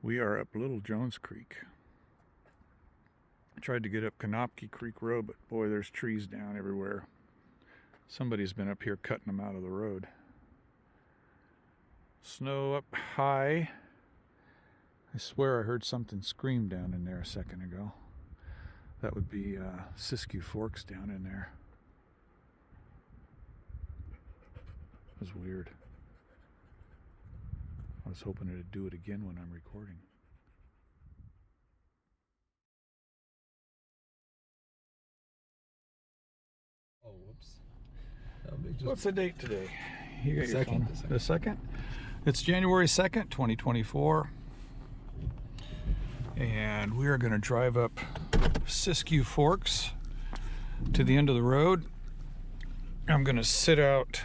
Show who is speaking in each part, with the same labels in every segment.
Speaker 1: We are up Little Jones Creek. I tried to get up Kanopke Creek Road, but boy, there's trees down everywhere. Somebody's been up here cutting them out of the road. Snow up high. I swear I heard something scream down in there a second ago. That would be Siskiyou Forks down in there. It was weird. I was hoping it'd do it again when I'm recording.
Speaker 2: Oh, whoops.
Speaker 1: What's the date today? You got
Speaker 2: The
Speaker 1: your
Speaker 2: second.
Speaker 1: phone. The second? It's January 2nd, 2024. And we are going to drive up Siskiyou Forks to the end of the road. I'm going to sit out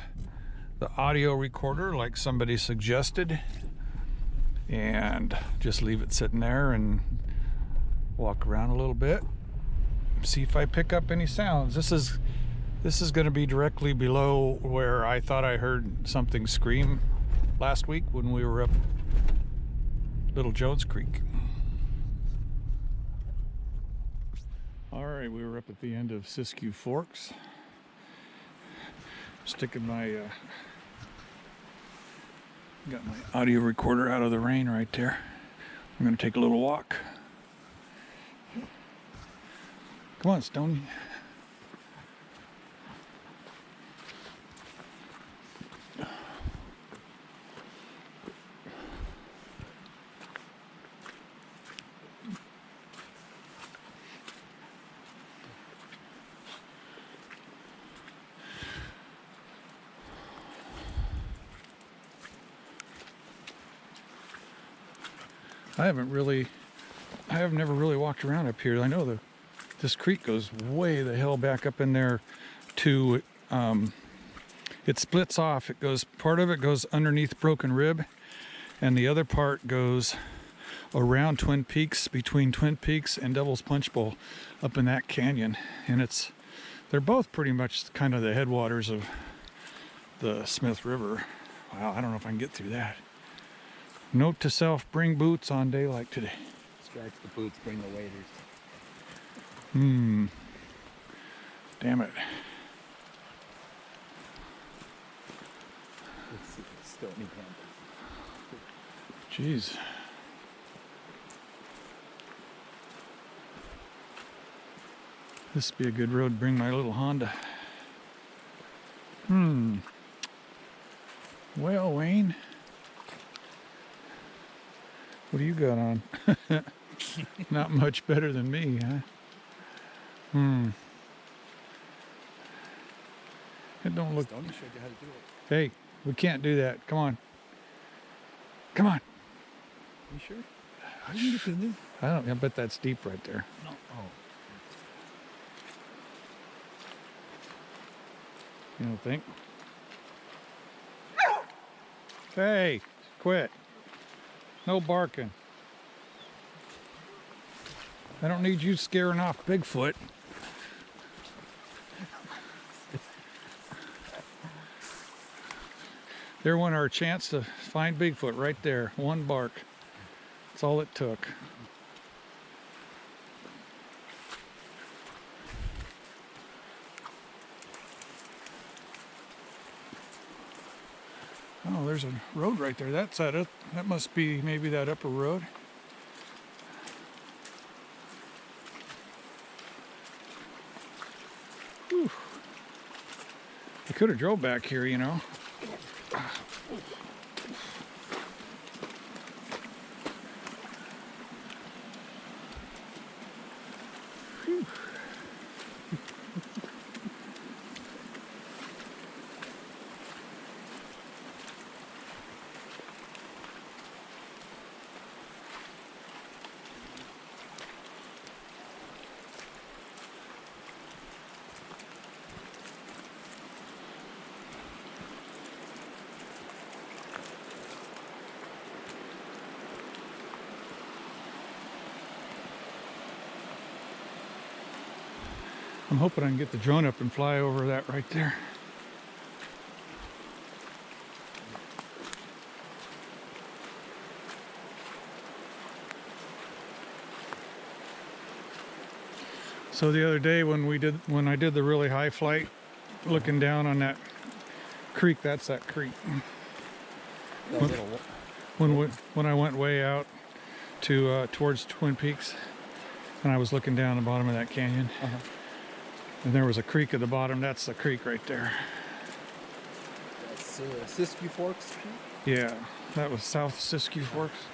Speaker 1: the audio recorder like somebody suggested and just leave it sitting there and walk around a little bit, see if I pick up any sounds. This is going to be directly below where I thought I heard something scream last week when we were up Little Jones Creek. All right, we were up at the end of Siskiyou Forks. Sticking my got my audio recorder out of the rain right there. I'm going to take a little walk. Come on, Stoney. I have never really walked around up here. I know this creek goes way the hell back up in there to, it splits off. Part of it goes underneath Broken Rib, and the other part goes around Twin Peaks, between Twin Peaks and Devil's Punch Bowl up in that canyon. And they're both pretty much kind of the headwaters of the Smith River. Wow, I don't know if I can get through that. Note to self, bring boots on day like today.
Speaker 2: Scratch the boots, bring the waders.
Speaker 1: Damn it.
Speaker 2: It's Stony Campbell.
Speaker 1: Jeez. This would be a good road to bring my little Honda. Well, Wayne, what do you got on? Not much better than me, huh? It don't look...
Speaker 2: Stony showed you how to do it.
Speaker 1: Hey, we can't do that. Come on. Come on.
Speaker 2: You sure? How did you get in there?
Speaker 1: I bet that's deep right there.
Speaker 2: No. Oh.
Speaker 1: You don't think? Hey, quit. No barking. I don't need you scaring off Bigfoot. There went our chance to find Bigfoot right there. One bark. That's all it took. Oh, there's a road right there. That's it. That must be maybe that upper road. Whew. I could have drove back here, you know. Whew. I'm hoping I can get the drone up and fly over that right there. So the other day when I did the really high flight, looking down on that creek, that's that creek.
Speaker 2: That little
Speaker 1: When I went way out to towards Twin Peaks, and I was looking down the bottom of that canyon, and there was a creek at the bottom. That's the creek right there.
Speaker 2: That's Siskiyou Forks.
Speaker 1: Yeah, that was South Siskiyou Forks.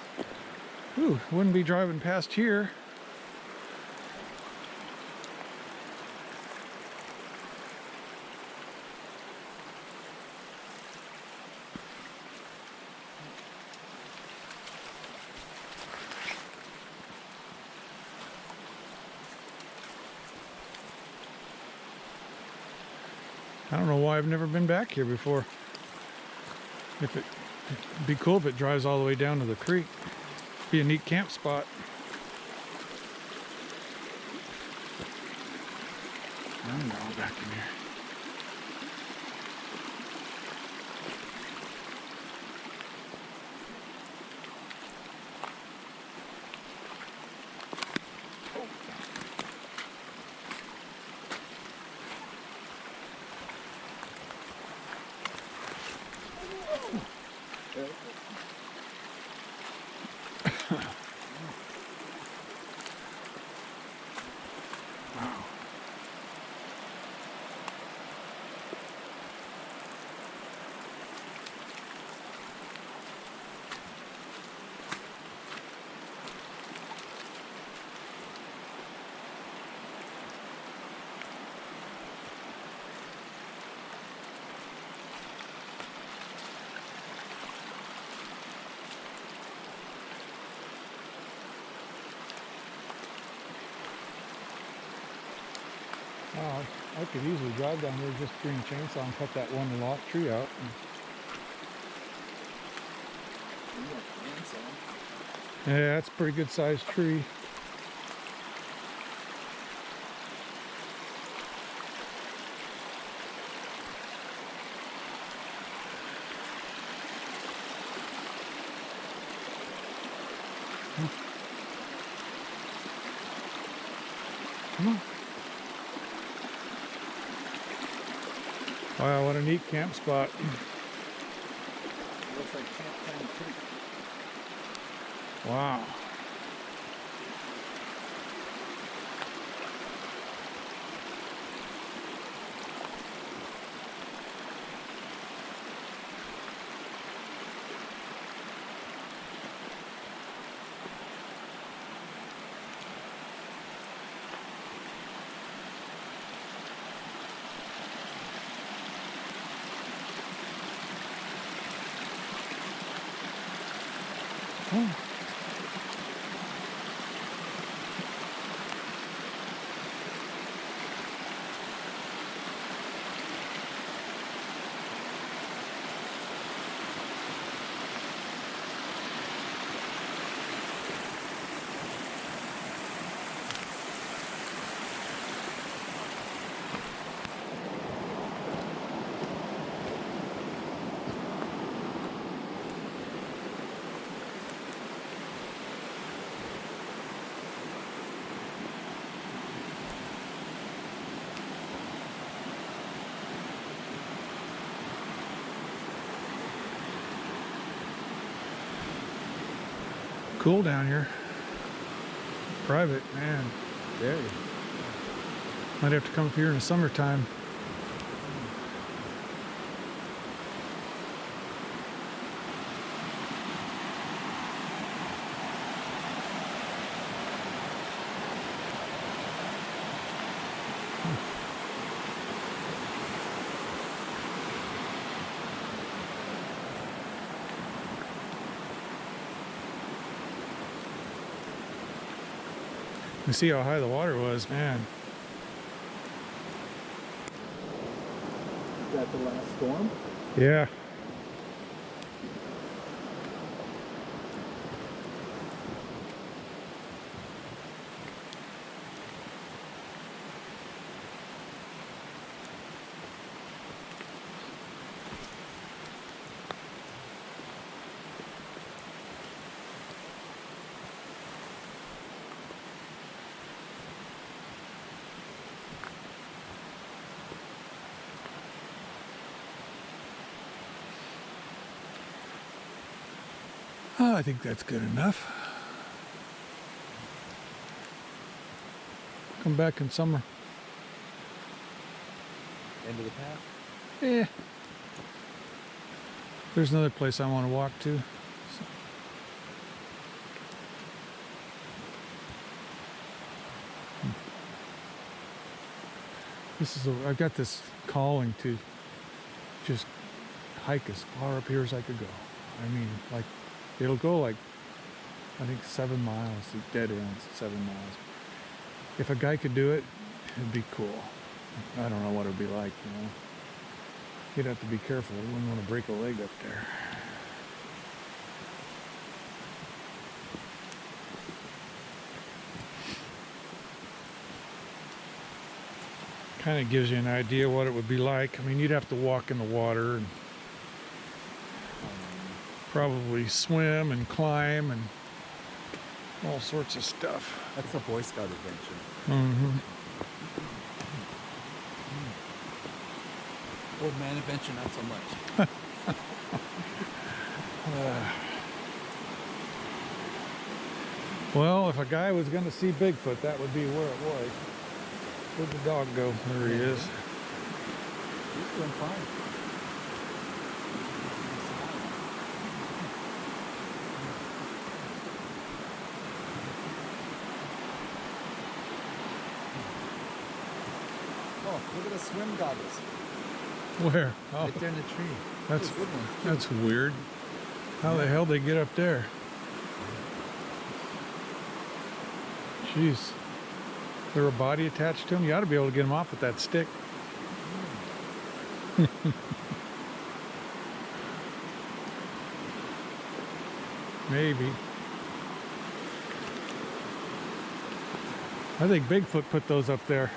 Speaker 1: Ooh, wouldn't be driving past here. I don't know why I've never been back here before. It'd be cool if it drives all the way down to the creek. Be a neat camp spot. I don't know, back in here. Wow, I could easily drive down there, just bring a chainsaw and cut that one tree out. Yeah, that's a pretty good sized tree. Come on. Wow, what a neat camp spot.
Speaker 2: Looks like Camp Time Creek.
Speaker 1: Wow. Oh. Cool down here. Private, man.
Speaker 2: Very.
Speaker 1: Might have to come up here in the summertime. You see how high the water was, man.
Speaker 2: Is that the last storm?
Speaker 1: Yeah. Oh, I think that's good enough. Come back in summer.
Speaker 2: End of the path.
Speaker 1: Yeah. There's another place I want to walk to. So. I've got this calling to just hike as far up here as I could go. I mean, like, it'll go like, I think 7 miles, it dead ends 7 miles. If a guy could do it, it'd be cool. I don't know what it'd be like, you know. You'd have to be careful. You wouldn't want to break a leg up there. Kind of gives you an idea what it would be like. I mean, you'd have to walk in the water and probably swim and climb and all sorts of stuff.
Speaker 2: That's a Boy Scout adventure.
Speaker 1: Mm-hmm.
Speaker 2: Old man adventure, not so much.
Speaker 1: Well, if a guy was going to see Bigfoot, that would be where it was. Where'd the dog go? There he is.
Speaker 2: He's doing fine. Oh, look at the swim goggles.
Speaker 1: Where? Oh,
Speaker 2: Right there in the tree.
Speaker 1: that's
Speaker 2: a good one.
Speaker 1: that's weird. How the hell they get up there? Jeez. Is there a body attached to him? You ought to be able to get him off with that stick. Maybe. I think Bigfoot put those up there.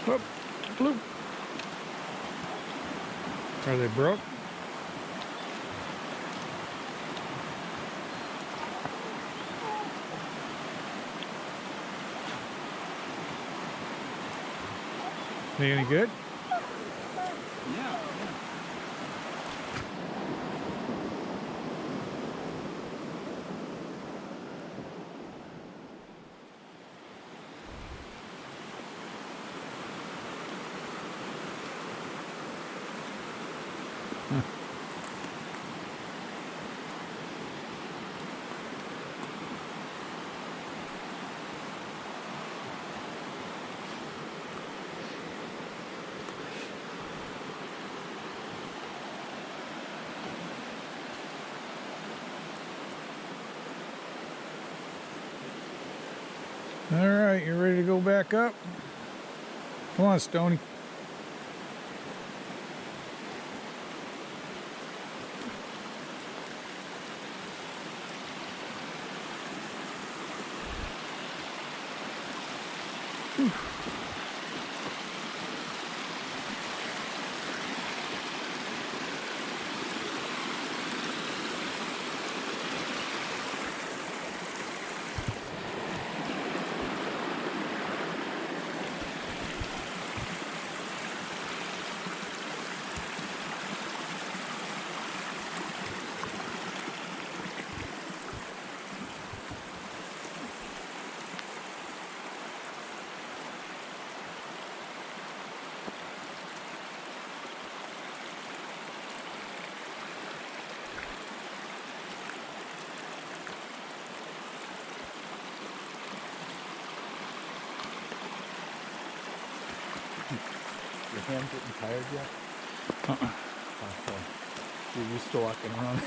Speaker 1: Whoop, bloop. Are they broke? They any good?
Speaker 2: Yeah.
Speaker 1: All right, you ready to go back up? Come on, Stoney.
Speaker 2: Your hand getting tired yet? Okay. You're used to walking around.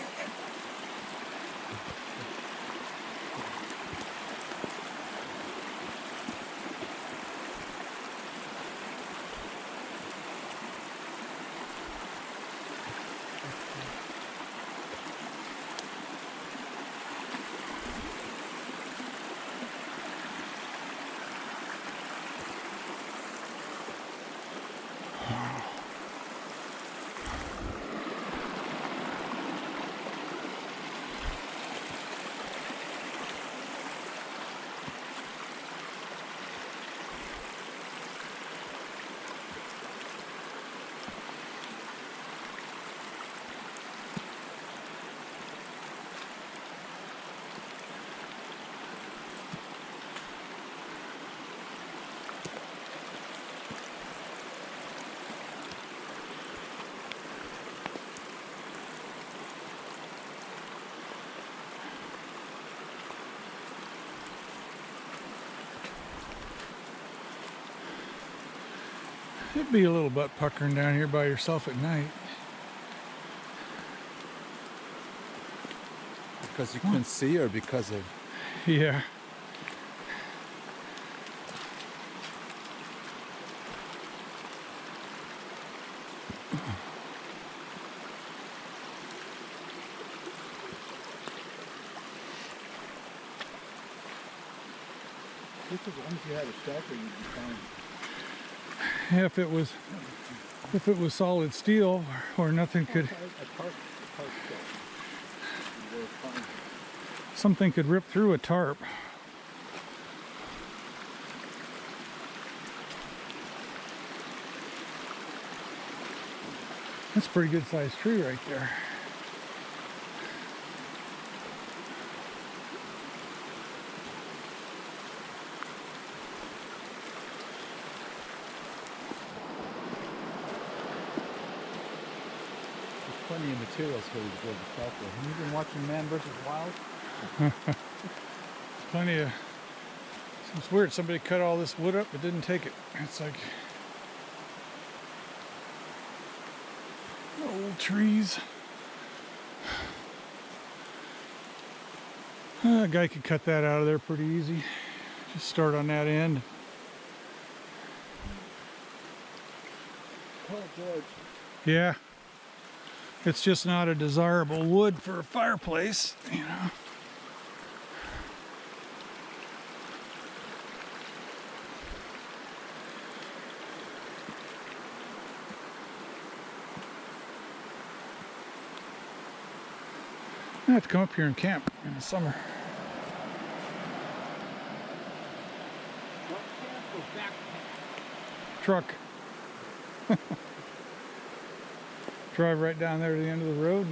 Speaker 1: It'd be a little butt puckering down here by yourself at night.
Speaker 2: Because you couldn't see, or because of...
Speaker 1: Yeah.
Speaker 2: This is once you had a shelter, you'd be fine.
Speaker 1: Yeah, if it was solid steel or nothing could,
Speaker 2: A tarp shelter. You were fine.
Speaker 1: something could rip through a tarp. That's a pretty good sized tree right there.
Speaker 2: Plenty of materials for you to build a shelter. Have you been watching Man vs. Wild?
Speaker 1: Plenty of. It's weird. Somebody cut all this wood up but didn't take it. It's like old trees. A guy could cut that out of there pretty easy. Just start on that end.
Speaker 2: Oh, George.
Speaker 1: Yeah. It's just not a desirable wood for a fireplace, you know. I have to come up here and camp in the summer. Truck. Drive right down there to the end of the road.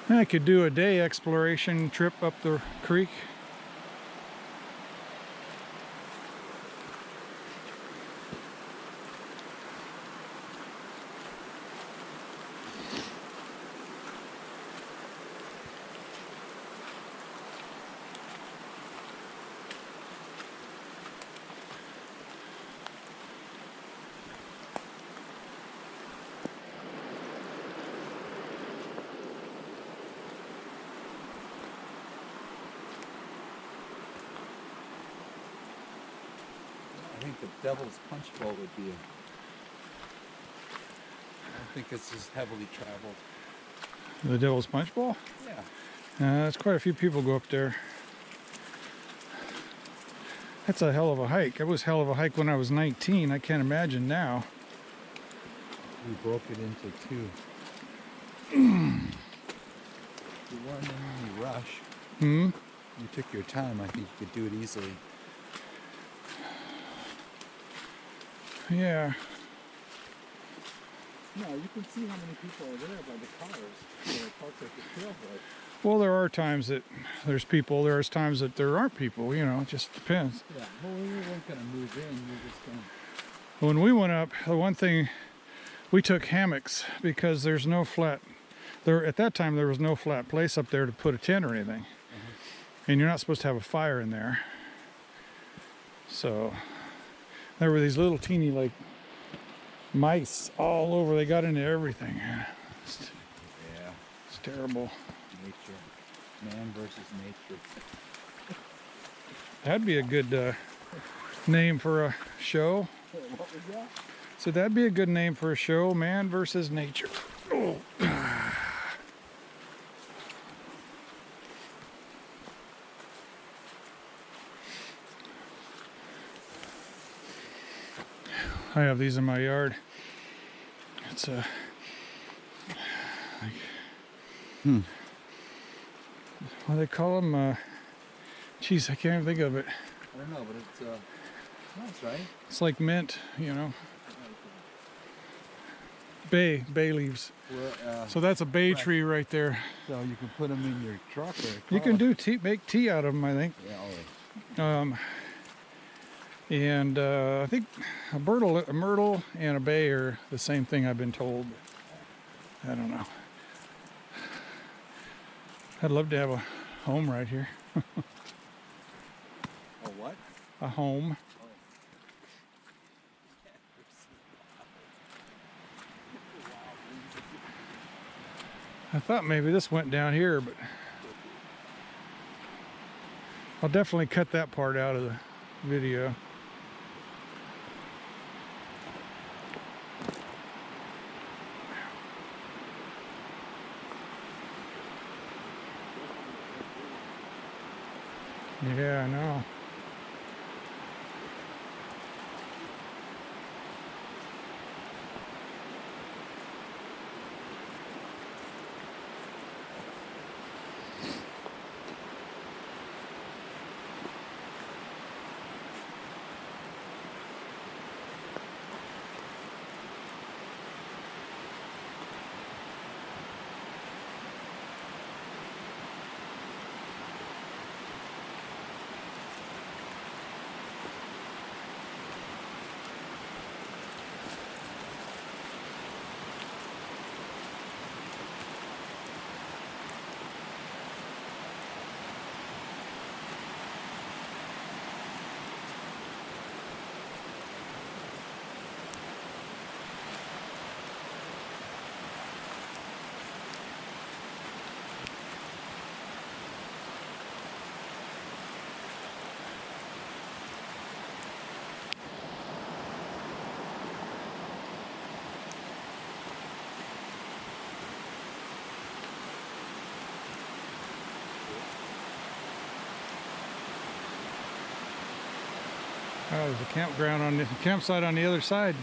Speaker 1: And I could do a day exploration trip up the creek.
Speaker 2: I think the Devil's Punch Bowl would be I don't think it's as heavily traveled.
Speaker 1: The Devil's Punch Bowl?
Speaker 2: Yeah.
Speaker 1: That's quite a few people go up there. That's a hell of a hike. It was a hell of a hike when I was 19. I can't imagine now.
Speaker 2: We broke it into two. You weren't in any rush.
Speaker 1: Hmm?
Speaker 2: You took your time. I think you could do it easily.
Speaker 1: Yeah.
Speaker 2: No, you can see how many people are there by the cars that are parked at the trailhead.
Speaker 1: Well, there are times that there's people. There's times that there aren't people. You know, it just depends.
Speaker 2: Yeah, well, we weren't going to move in. We were just going to...
Speaker 1: When we went up, the one thing, we took hammocks because there's no flat. There at that time there was no flat place up there to put a tent or anything, and you're not supposed to have a fire in there. So there were these little teeny like mice all over. They got into everything. It's terrible.
Speaker 2: Nature. Man versus nature.
Speaker 1: That'd be a good name for a show.
Speaker 2: What was that?
Speaker 1: So that'd be a good name for a show, Man versus Nature. Oh. I have these in my yard. It's a what do they call them? Geez, I can't even think of it.
Speaker 2: I don't know, but it's nice, right?
Speaker 1: It's like mint, you know. Bay leaves.
Speaker 2: Well,
Speaker 1: So that's a bay
Speaker 2: right.
Speaker 1: tree right there.
Speaker 2: So you can put them in your truck or
Speaker 1: You can do tea, make tea out of them, I think.
Speaker 2: Yeah, always.
Speaker 1: And I think a myrtle and a bay are the same thing, I've been told. I don't know. I'd love to have home right here.
Speaker 2: Oh, what?
Speaker 1: A home. I thought maybe this went down here, but I'll definitely cut that part out of the video. Yeah, I know. Oh, there's a campground on the campsite on the other side.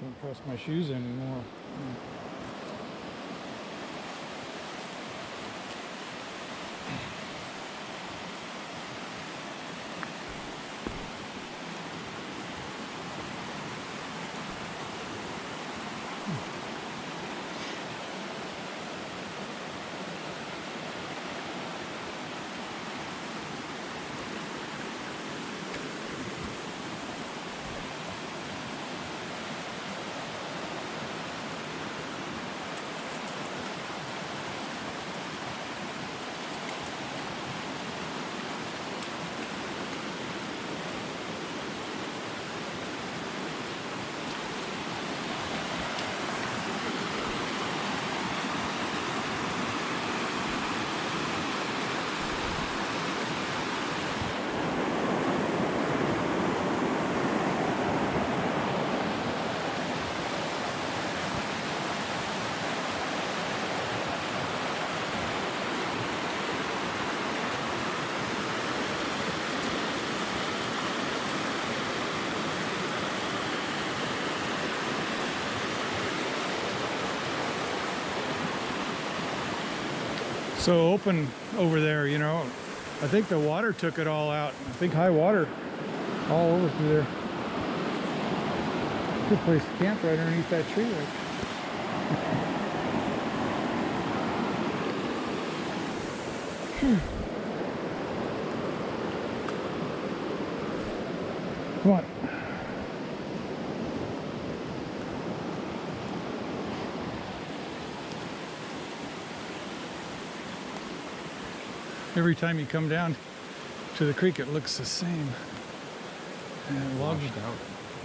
Speaker 1: Don't press my shoes anymore. So open over there, you know. I think the water took it all out. I think high water all over through there. Good place to camp right underneath that tree. Come on. Every time you come down to the creek, it looks the same. And logged out.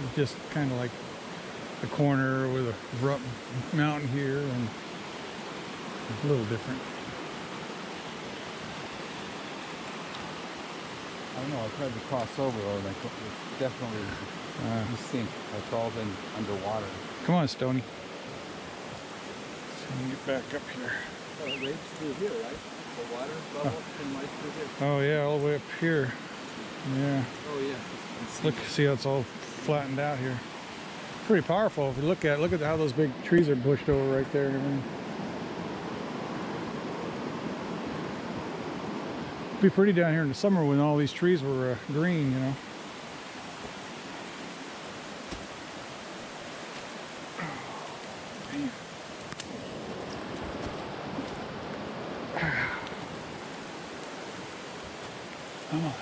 Speaker 1: It's just kind of like a corner with a abrupt mountain here, and a little different.
Speaker 2: I don't know, I tried to cross over, or like it's definitely you sink. It's all been underwater.
Speaker 1: Come on, Stoney. So we can get back up here.
Speaker 2: Well, it rains through here, right? The water level came right through here.
Speaker 1: Oh yeah, all the way up here. Yeah.
Speaker 2: Oh yeah.
Speaker 1: Look, see how it's all flattened out here. Pretty powerful if you look at how those big trees are bushed over right there and everything. It'd be pretty down here in the summer when all these trees were green, you know. Come on.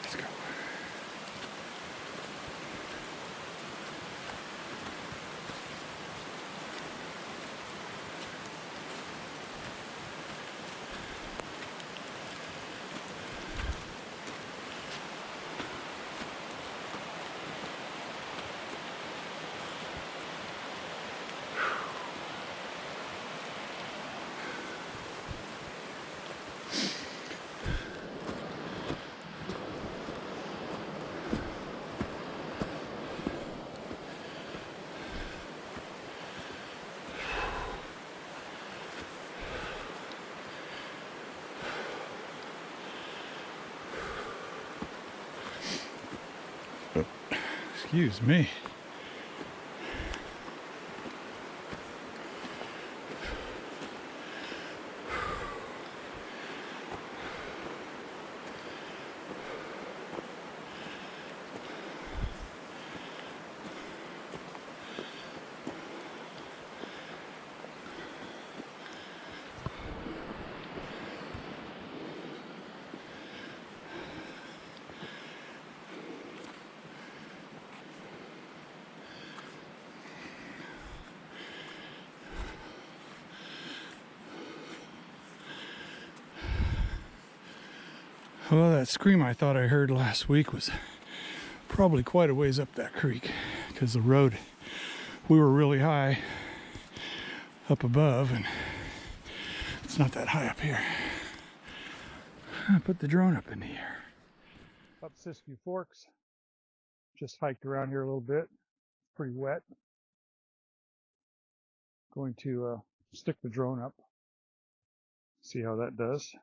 Speaker 1: Let's go. Excuse me. Well, that scream I thought I heard last week was probably quite a ways up that creek because the road, we were really high up above and it's not that high up here. I put the drone up in the air. Up Siskiyou Forks. Just hiked around here a little bit. It's pretty wet. Going to stick the drone up. See how that does.